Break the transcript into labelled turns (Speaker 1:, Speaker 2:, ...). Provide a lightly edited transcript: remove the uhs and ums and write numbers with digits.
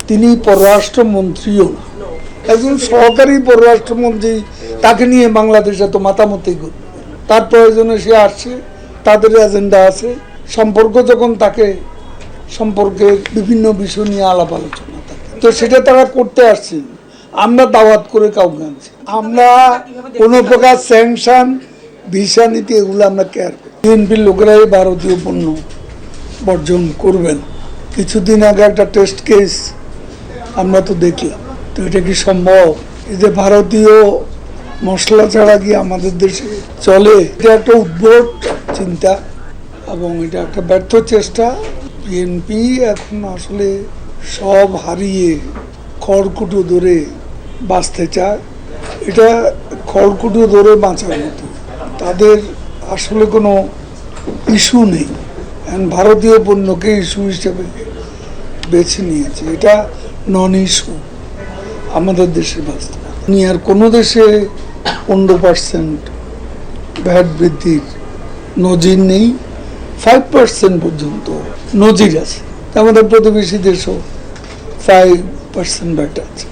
Speaker 1: তিনি পররাষ্ট্রমন্ত্রীও না, একজন সহকারী পররাষ্ট্রমন্ত্রী, তাকে নিয়ে বাংলাদেশ এত মাতামতি করবে? তার প্রয়োজনে সে আসছে, তাদের এজেন্ডা আছে, সম্পর্ক যখন তাকে সম্পর্কের বিভিন্ন বিষয় নিয়ে আলাপ আলোচনা থাকে, তো সেটা তারা করতে আসছে। আমরা দাওয়াত করে কাউকে আনছি, আমরা কোনো প্রকার স্যাংশন, ভিসা নীতি এগুলো আমরা কেয়ার করি। বিএনপির লোকেরাই ভারতীয় পণ্য বর্জন করবেন। কিছুদিন আগে একটা টেস্ট কেস আমরা তো দেখলাম, তো এটা কি সম্ভব? এই যে ভারতীয় মশলা ছাড়া কি আমাদের দেশে চলে? এটা একটা উদ্ভট চিন্তা এবং এটা একটা ব্যর্থ চেষ্টা। বিএনপি এখন আসলে সব হারিয়ে খড়কুটো ধরে বাঁচতে চায়। এটা খড়কুটো ধরে বাঁচার মতো, তাদের আসলে কোনো ইস্যু নেই। ভারতীয় পণ্যকে ইস্যু হিসেবে বেছে নিয়েছে, এটা নন ইস্যু আমাদের দেশে বাস্তব। দুনিয়ার কোনো দেশে 15% ভ্যাট বৃদ্ধির নজির নেই, 5% পর্যন্ত নজির আছে। আমাদের প্রতিবেশী দেশও 5% ভ্যাট আছে।